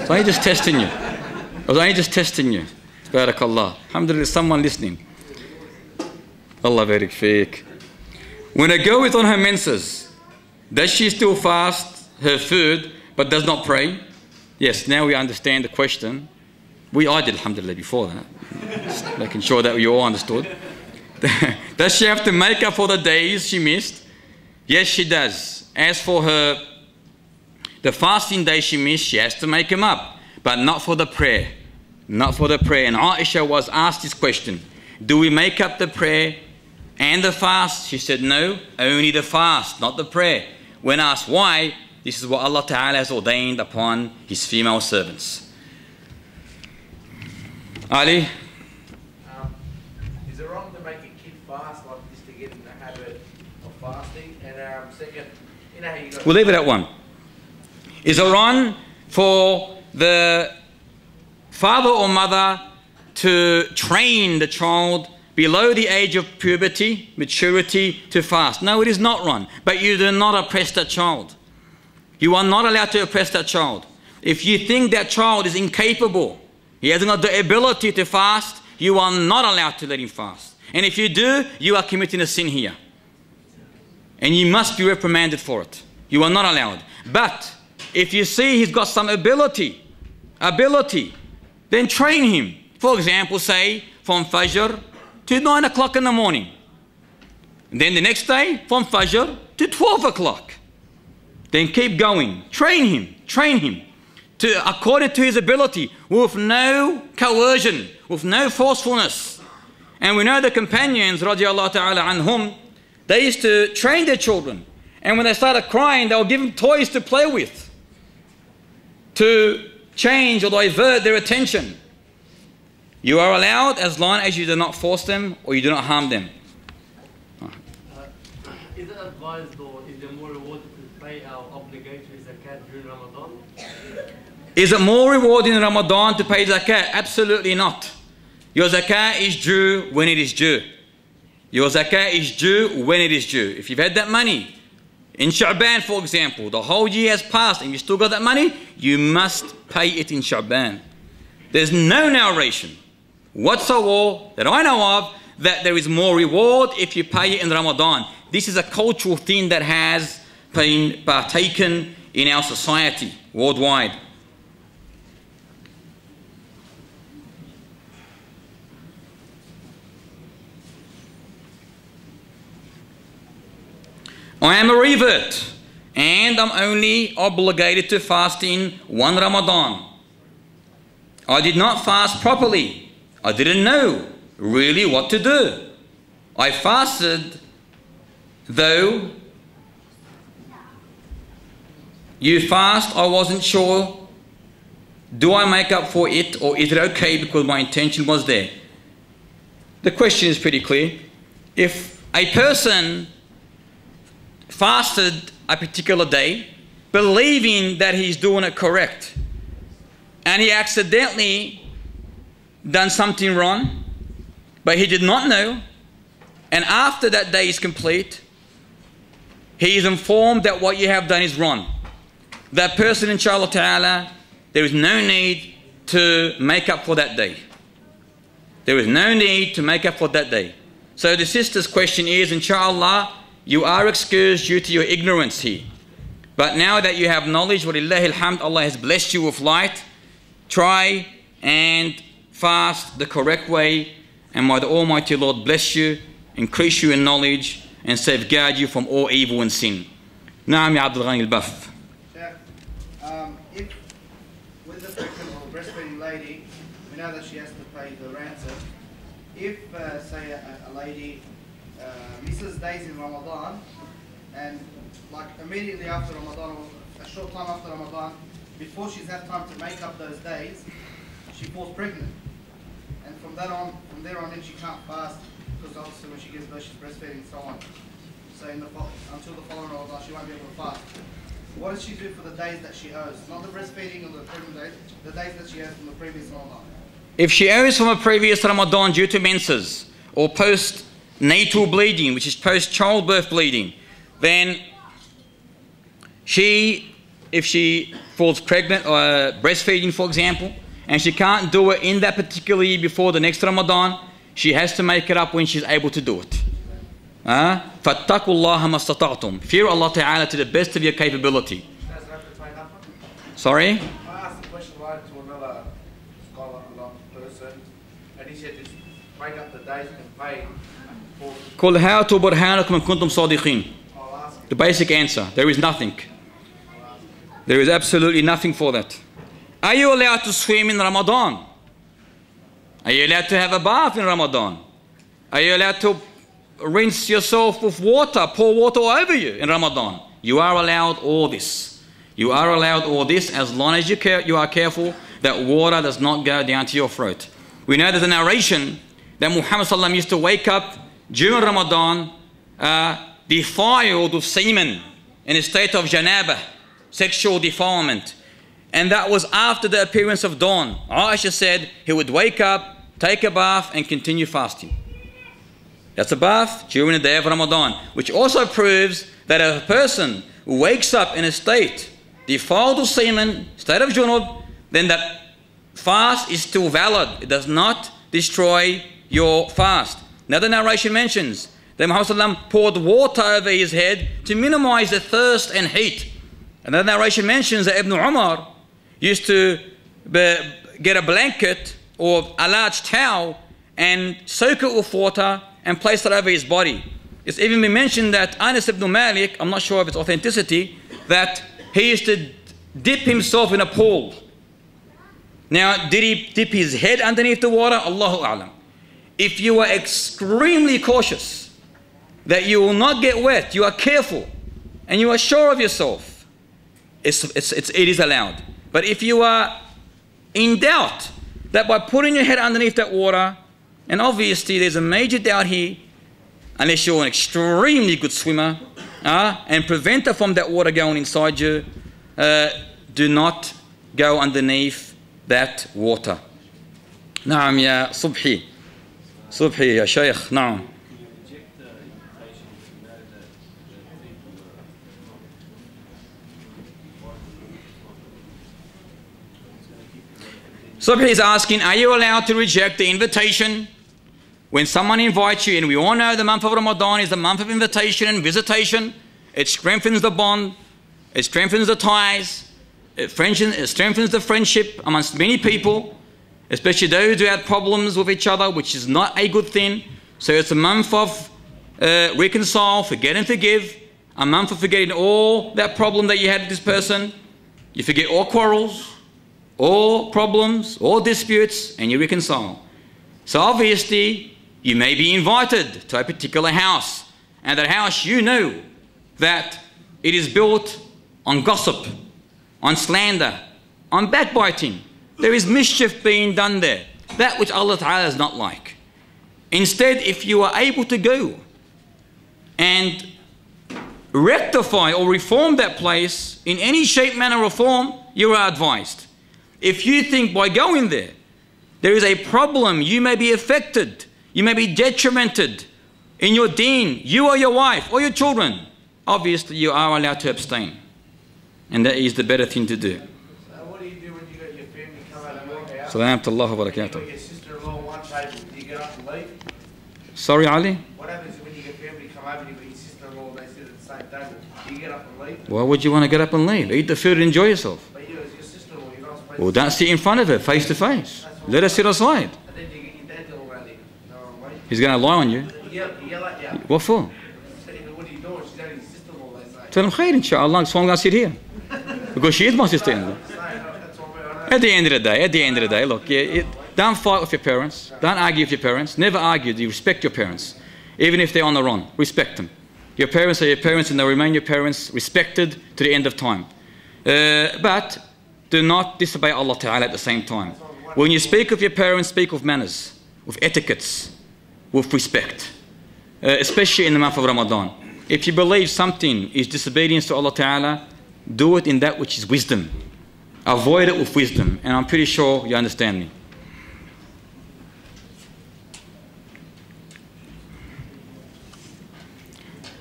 was only just testing you. I was only just testing you. Barakallah. Alhamdulillah, someone listening. Allah barik feek. When a girl is on her menses, does she still fast her food but does not pray? Yes, now we understand the question. I did, alhamdulillah, before that. Just making sure that you all understood. Does she have to make up for the days she missed? Yes, she does. As for the fasting days she missed, she has to make them up, but not for the prayer. Not for the prayer. And Aisha was asked this question, do we make up the prayer and the fast? She said, no, only the fast, not the prayer. When asked why, this is what Allah Ta'ala has ordained upon His female servants. Ali? Is it wrong to make a kid fast like this to get in the habit of fasting? And second, you know how you got... We'll leave it at one. Is it wrong for the father or mother to train the child below the age of puberty, maturity, to fast? No, it is not wrong. But you do not oppress that child. You are not allowed to oppress that child. If you think that child is incapable, he hasn't got the ability to fast, you are not allowed to let him fast. And if you do, you are committing a sin here. And you must be reprimanded for it. You are not allowed. But if you see he's got some ability, then train him. For example, say from Fajr to 9 o'clock in the morning. And then the next day from Fajr to 12 o'clock. Then keep going. Train him to according to his ability, with no coercion, with no forcefulness. And we know the companions, radiallahu ta'ala anhum, they used to train their children. And when they started crying, they would give them toys to play with, to change or divert their attention. You are allowed as long as you do not force them or you do not harm them. Is it advised or is it more rewarded to pay our obligatory zakat during Ramadan? Is it more rewarding in Ramadan to pay zakat? Absolutely not. Your zakat is due when it is due. Your zakat is due when it is due. If you've had that money in Sha'ban, for example, the whole year has passed and you still got that money, you must pay it in Sha'ban. There's no narration whatsoever that I know of that there is more reward if you pay it in Ramadan. This is a cultural thing that has been partaken in our society worldwide. I am a revert and I'm only obligated to fast in one Ramadan. I did not fast properly. I didn't know really what to do. I fasted, though you fast, I wasn't sure. Do I make up for it or is it okay because my intention was there? The question is pretty clear. If a person fasted a particular day, believing that he's doing it correct, and he accidentally done something wrong, but he did not know, and after that day is complete, he is informed that what you have done is wrong. That person, inshallah ta'ala, there is no need to make up for that day. There is no need to make up for that day. So the sister's question is, inshallah, you are excused due to your ignorance here. But now that you have knowledge, walillahi alhamd, Allah has blessed you with light, try and fast the correct way, and may the Almighty Lord bless you, increase you in knowledge, and safeguard you from all evil and sin. Naam ya Abdul Ghani al-Baf. If with a pregnant or breastfeeding lady, we know that she has to pay the ransom. If, say, a lady misses days in Ramadan, and like immediately after Ramadan, or a short time after Ramadan, before she's had time to make up those days, she falls pregnant. And from there on in she can't fast, because obviously when she gives birth she's breastfeeding and so on. So until the following Ramadan she won't be able to fast. What does she do for the days that she owes? Not the breastfeeding or the pregnant days, the days that she owes from the previous Ramadan. If she owes from a previous Ramadan due to menses or post-natal bleeding, which is post-childbirth bleeding, then she if she falls pregnant or breastfeeding, for example, and she can't do it in that particular year before the next Ramadan, she has to make it up when she's able to do it. فَاتَّقُوا اللَّهَ مَا اسْتَطَعْتُمْ. Fear Allah Ta'ala to the best of your capability. Sorry? I asked the question right to another scholar, another person, and he said just make up the days and pay for. قُلْ هَاتُوا بُرْهَانَكُمْ إِن كُنتُمْ صَادِقِينَ. The basic answer, there is nothing. There is absolutely nothing for that. Are you allowed to swim in Ramadan? Are you allowed to have a bath in Ramadan? Are you allowed to rinse yourself with water, pour water over you in Ramadan? You are allowed all this. You are allowed all this as long as you are careful that water does not go down to your throat. We know there's a narration that Muhammad sallallahu alaihi wasallam used to wake up during Ramadan defiled with semen in a state of janabah, sexual defilement. And that was after the appearance of dawn. Aisha said he would wake up, take a bath and continue fasting. That's a bath during the day of Ramadan, which also proves that if a person who wakes up in a state defiled with semen, state of junub, then that fast is still valid. It does not destroy your fast. Another narration mentions that Muhammad ﷺ poured water over his head to minimize the thirst and heat. Another narration mentions that Ibn Umar used to get a blanket or a large towel and soak it with water and place it over his body. It's even been mentioned that Anas ibn Malik, I'm not sure of its authenticity, that he used to dip himself in a pool. Now, did he dip his head underneath the water? Allahu A'lam. If you are extremely cautious that you will not get wet, you are careful, and you are sure of yourself, it is allowed. But if you are in doubt that by putting your head underneath that water, and obviously there's a major doubt here, unless you're an extremely good swimmer, and prevent it from that water going inside you, do not go underneath that water. نعم يا صبحي صبحي يا شيخ نعم. Subhi is asking, are you allowed to reject the invitation when someone invites you? And we all know the month of Ramadan is the month of invitation and visitation. It strengthens the bond, it strengthens the ties, it strengthens the friendship amongst many people, especially those who had problems with each other, which is not a good thing. So it's a month of reconcile, forget and forgive, a month of forgetting all that problem that you had with this person. You forget all quarrels, all problems, all disputes, and you reconcile. So obviously, you may be invited to a particular house, and that house you know that it is built on gossip, on slander, on backbiting. There is mischief being done there, that which Allah Ta'ala does not like. Instead, if you are able to go and rectify or reform that place in any shape, manner or form, you are advised. If you think by going there is a problem, you may be affected, you may be detrimented in your deen, you or your wife or your children, obviously you are allowed to abstain. And that is the better thing to do. What do you do when you got your family come out of your house? Salaam wa barakatuh. Your sister-in-law one table, do you get up and leave? Sorry, Ali? What happens when you get family come over and your sister-in-law and they sit at the same table? Do you get up and leave? Why would you want to get up and leave? Eat the food and enjoy yourself. But you, as your sister-in-law, you're not supposed Well, don't sit in front of her, face to face. Let her sit aside. And then you get your dad to all around you. No, wait. He's going to lie on you. You yell at you. What for? What are you doing? She's only your sister-in-law, they say. Tell him, khair, inshallah, that's why I'm going to sit here. Because she is my sister-in-law. At the end of the day, look, don't fight with your parents. Don't argue with your parents. Never argue. You respect your parents. Even if they're on the wrong, respect them. Your parents are your parents and they'll remain your parents, respected to the end of time. But do not disobey Allah Ta'ala at the same time. When you speak of your parents, speak with manners, with etiquettes, with respect. Especially in the month of Ramadan. If you believe something is disobedience to Allah Ta'ala, do it in that which is wisdom. Avoid it with wisdom. And I'm pretty sure you understand me.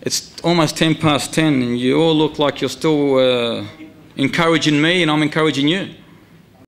It's almost 10 past 10 and you all look like you're still encouraging me and I'm encouraging you.